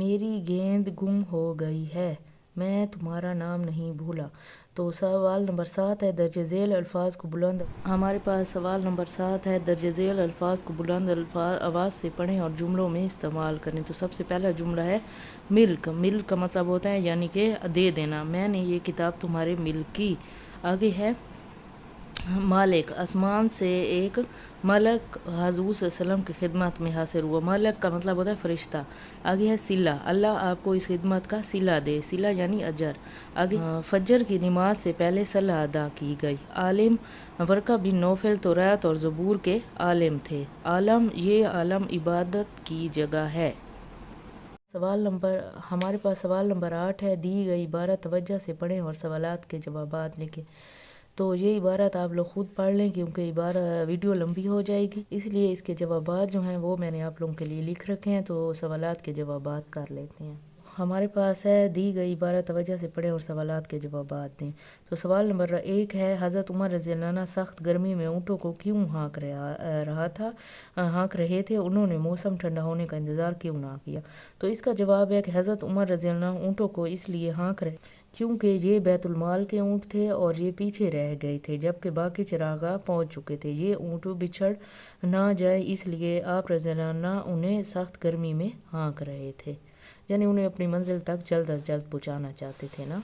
میری گیند گم ہو گئی ہے، میں تمہارا نام نہیں بھولا۔ تو سوال نمبر 7 ہے درج ذیل الفاظ کو بلند ہمارے پاس سوال نمبر 7 ہے درج ذیل الفاظ کو بلند آواز سے پڑھیں اور جملوں میں استعمال کریں۔ تو سب سے پہلا جملہ ہے ملک۔ ملک کا مطلب ہوتا ہے یعنی کہ دے دینا، میں نے یہ کتاب تمہارے ملک کی۔ آگے ہے مالک، آسمان سے ایک ملک حضور صلی اللہ علیہ وسلم کی خدمت میں حاصل ہوا۔ ملک کا مطلب ہوتا ہے فرشتہ۔ آگے ہے صلہ، اللہ آپ کو اس خدمت کا صلہ دے، صلہ یعنی اجر۔ آگے فجر کی نماز سے پہلے صلاۃ ادا کی گئی۔ عالم، ورقہ بن نوفل توریت اور زبور کے عالم تھے۔ عالم، یہ عالم عبادت کی جگہ ہے۔ ہمارے پاس سوال نمبر 8 ہے دی گئی عبارت توجہ سے پڑھیں اور سوالات کے جوابات لکھیں۔ تو یہ عبارت آپ لوگ خود پڑھ لیں کیونکہ ویڈیو لمبی ہو جائے گی، اس لیے اس کے جوابات جو ہیں وہ میں نے آپ لوگوں کے لیے لکھ رکھے ہیں، تو سوالات کے جوابات کر لیتے ہیں۔ ہمارے پاس ہے دی گئی عبارت توجہ سے پڑھیں اور سوالات کے جوابات دیں۔ تو سوال نمبر 1 ہے حضرت عمر رضی اللہ عنہ سخت گرمی میں اونٹوں کو کیوں ہانک رہے تھے، انہوں نے موسم ٹھنڈا ہونے کا انتظار کیوں نہ کیا؟ تو اس کا جواب ہے کہ حضرت عمر رضی اللہ عنہ اونٹوں کو اس لیے ہانک رہے کیونکہ یہ بیت المال کے اونٹ تھے اور یہ پیچھے رہ گئے تھے جبکہ باقی چراگاہ پہنچ چکے تھے، یہ اونٹ بچھڑ نہ جائے اس لیے آپ رضی اللہ عنہ انہیں سخت گرمی میں ہانک رہے تھے، یعنی انہیں اپنی منزل تک جلد از جلد پہنچانا چاہتے تھے نا۔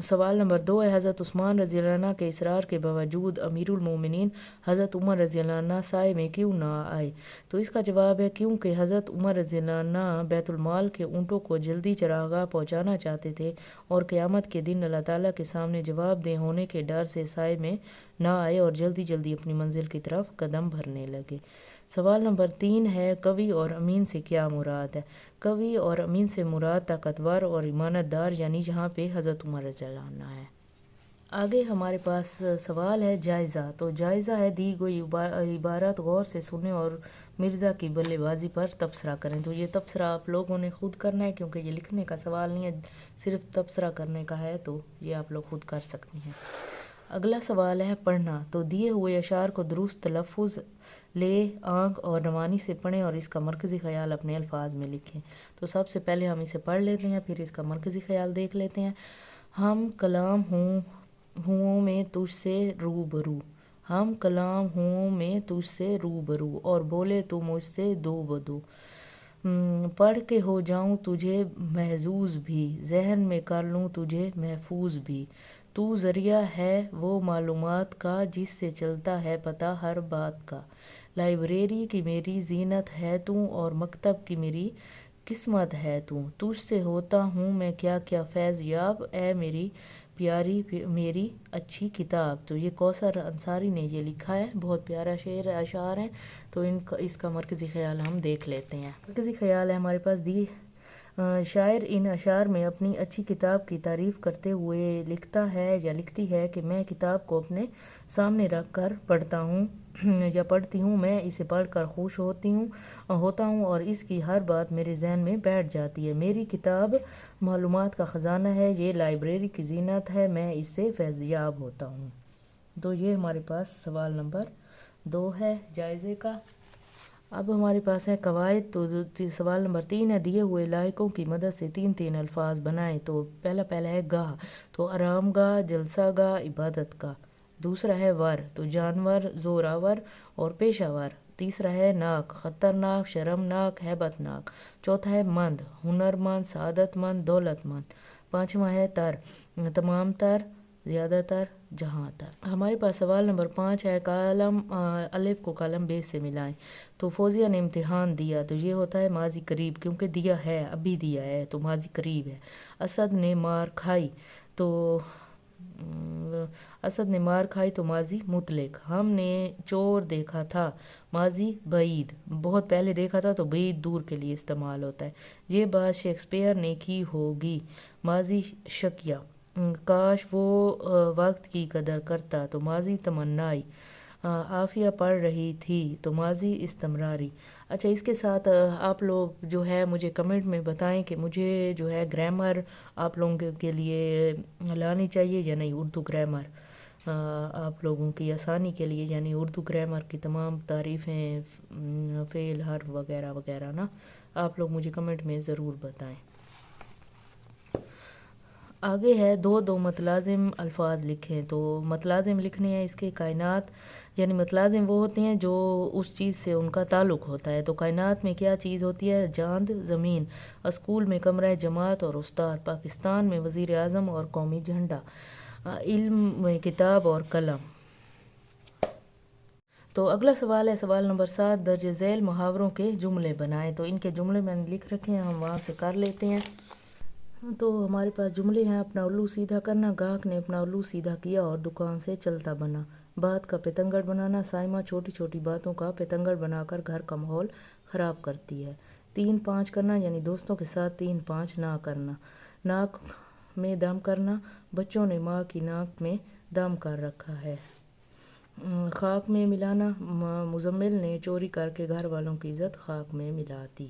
سوال نمبر 2 ہے حضرت عثمان رضی اللہ عنہ کے اصرار کے باوجود امیر المومنین حضرت عمر رضی اللہ عنہ سائے میں کیوں نہ آئے؟ تو اس کا جواب ہے کیونکہ حضرت عمر رضی اللہ عنہ بیت المال کے اونٹوں کو جلدی چراگاہ پہنچانا چاہتے تھے اور قیامت کے دن اللہ تعالیٰ کے سامنے جواب دہ ہونے کے ڈر سے سائے میں نہ آئے اور جلدی جلدی اپنی منزل کی طرف قدم بھرنے لگے۔ سوال نمبر 3 ہے قوی اور امین سے کیا مراد ہے؟ قوی اور امین سے مراد طاقتور اور ایمانت دار یعنی یہاں پہ حضرت عمر رضی اللہ عنہ ہے۔ آگے ہمارے پاس سوال ہے جائزہ۔ تو جائزہ ہے دی گئی عبارت غور سے سنیں اور مرزا کی بلے بازی پر تبصرہ کریں۔ تو یہ تبصرہ آپ لوگوں نے خود کرنا ہے کیونکہ یہ لکھنے کا سوال نہیں ہے، صرف تبصرہ کرنے کا ہے، تو یہ آپ لوگ خود کر سکتی ہیں۔ اگلا سوال ہے پڑھنا۔ تو دیے ہوئے اشعار کو درست تلفظ لے آنکھ اور روانی سے پڑھیں اور اس کا مرکزی خیال اپنے الفاظ میں لکھیں۔ تو سب سے پہلے ہم اسے پڑھ لیتے ہیں پھر اس کا مرکزی خیال دیکھ لیتے ہیں۔ ہم کلام ہوں میں تجھ سے روبرو، ہم کلام ہوں میں تجھ سے روبرو اور بولے تو مجھ سے دو بدو، پڑھ کے ہو جاؤں تجھے محظوظ بھی، ذہن میں کر لوں تجھے محفوظ بھی، تو ذریعہ ہے وہ معلومات کا جس سے چلتا ہے پتہ ہر بات کا، لائبریری کی میری زینت ہے تو اور مکتب کی میری قسمت ہے تو، تجھ سے ہوتا ہوں میں کیا کیا فیض یاب، اے میری پیاری میری اچھی کتاب۔ تو یہ کوثر انصاری نے یہ لکھا ہے، بہت پیارا اشعار ہے، تو اس کا مرکزی خیال ہم دیکھ لیتے ہیں۔ مرکزی خیال ہے ہمارے پاس شاعر ان اشعار میں اپنی اچھی کتاب کی تعریف کرتے ہوئے لکھتا ہے یا لکھتی ہے کہ میں کتاب کو اپنے سامنے رکھ کر پڑھتا ہوں یا پڑھتی ہوں، میں اسے پڑھ کر خوش ہوتا ہوں اور اس کی ہر بات میرے ذہن میں بیٹھ جاتی ہے، میری کتاب معلومات کا خزانہ ہے، یہ لائبریری کی زینت ہے، میں اس سے فیض یاب ہوتا ہوں۔ تو یہ ہمارے پاس سوال نمبر 2 ہے جائزے کا۔ اب ہمارے پاس ہے قواعد۔ تو سوال نمبر 3 ہے دیے ہوئے لائقوں کی مدد سے 3 الفاظ بنائیں۔ تو پہلا ہے گاہ، تو آرام گاہ، جلسہ گاہ، عبادت گاہ۔ دوسرا ہے ور، تو جانور، زوراور اور پیشہ ور۔ تیسرا ہے ناک، خطرناک، شرمناک، ہیبت ناک۔ چوتھا ہے مند، ہنرمند، سعادت مند، دولت مند۔ پانچواں ہے تر، تمام تر، زیادہ تر، جہاں تر۔ ہمارے پاس سوال نمبر 5 ہے کالم الف کو کالم ب سے ملائیں۔ تو فوزیہ نے امتحان دیا، تو یہ ہوتا ہے ماضی قریب کیونکہ دیا ہے، ابھی دیا ہے تو ماضی قریب ہے۔ اسد نے مار کھائی، تو ماضی مطلق۔ ہم نے چور دیکھا تھا، ماضی بعید، بہت پہلے دیکھا تھا تو بعید دور کے لیے استعمال ہوتا ہے۔ یہ بات شیکسپیئر نے کی ہوگی، ماضی شکیہ۔ کاش وہ وقت کی قدر کرتا، تو ماضی تمنائی۔ عافیہ پڑھ رہی تھی، تو ماضی استمراری۔ اچھا، اس کے ساتھ آپ لوگ جو ہے مجھے کمنٹ میں بتائیں کہ مجھے جو ہے گرامر آپ لوگوں کے لیے لانی چاہیے یا نہیں، اردو گرامر۔ آپ لوگوں کی آسانی کے لیے، یعنی اردو گرامر کی تمام تعریفیں، فعل، حرف وغیرہ وغیرہ نا، آپ لوگ مجھے کمنٹ میں ضرور بتائیں۔ آگے ہے دو متلازم الفاظ لکھیں۔ تو متلازم لکھنے ہیں اس کے کائنات، یعنی متلازم وہ ہوتے ہیں جو اس چیز سے ان کا تعلق ہوتا ہے۔ تو کائنات میں کیا چیز ہوتی ہے؟ چاند، زمین، اسکول میں کمرہ جماعت اور استاد، پاکستان میں وزیر اعظم اور قومی جھنڈا، علم میں کتاب اور قلم۔ تو اگلا سوال ہے سوال نمبر 7، درج ذیل محاوروں کے جملے بنائیں۔ تو ان کے جملے میں نے لکھ رکھے ہیں، ہم وہاں سے کر لیتے ہیں۔ تو ہمارے پاس جملے ہیں: اپنا الو سیدھا کرنا، گاہک نے اپنا الو سیدھا کیا اور دکان سے چلتا بنا، بات کا پتنگڑ بنانا، سائمہ چھوٹی چھوٹی باتوں کا پتنگڑ بنا کر گھر کا ماحول خراب کرتی ہے، 3-5 کرنا، یعنی دوستوں کے ساتھ 3-5 نہ کرنا، ناک میں دم کرنا، بچوں نے ماں کی ناک میں دم کر رکھا ہے، خاک میں ملانا، مزمل نے چوری کر کے گھر والوں کی عزت خاک میں ملا دی۔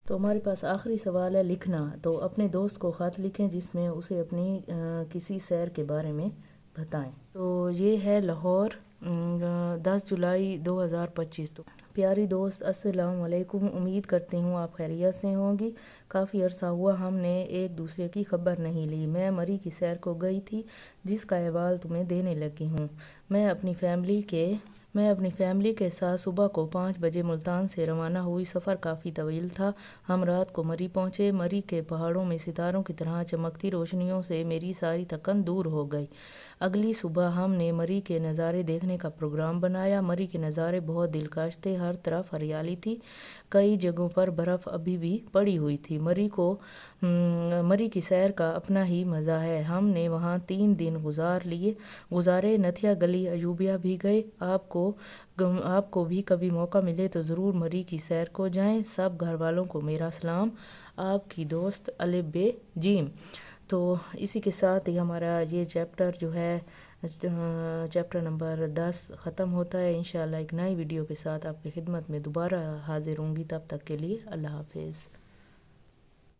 تو ہمارے پاس آخری سوال ہے لکھنا۔ تو اپنے دوست کو خط لکھیں جس میں اسے اپنی کسی سیر کے بارے میں بتائیں۔ تو یہ ہے لاہور، 10 جولائی 2025۔ تو پیاری دوست، السلام علیکم، امید کرتی ہوں آپ خیریت سے ہوں گی۔ کافی عرصہ ہوا ہم نے ایک دوسرے کی خبر نہیں لی۔ میں مری کی سیر کو گئی تھی جس کا احوال تمہیں دینے لگی ہوں۔ میں اپنی فیملی کے ساتھ صبح کو 5 بجے ملتان سے روانہ ہوئی۔ سفر کافی طویل تھا۔ ہم رات کو مری پہنچے۔ مری کے پہاڑوں میں ستاروں کی طرح چمکتی روشنیوں سے میری ساری تھکن دور ہو گئی۔ اگلی صبح ہم نے مری کے نظارے دیکھنے کا پروگرام بنایا۔ مری کے نظارے بہت دلکش تھے، ہر طرف ہریالی تھی، کئی جگہوں پر برف ابھی بھی پڑی ہوئی تھی۔ مری کی سیر کا اپنا ہی مزہ ہے۔ ہم نے وہاں 3 دن گزارے، نتھیا گلی، ایوبیہ بھی گئے۔ آپ کو بھی کبھی موقع ملے تو ضرور مری کی سیر کو جائیں۔ سب گھر والوں کو میرا سلام، آپ کی دوست الف ب ج۔ تو اسی کے ساتھ ہی ہمارا یہ چیپٹر جو ہے، چیپٹر نمبر 10 ختم ہوتا ہے۔ انشاءاللہ ایک نئی ویڈیو کے ساتھ آپ کی خدمت میں دوبارہ حاضر ہوں گی۔ تب تک کے لیے اللہ حافظ۔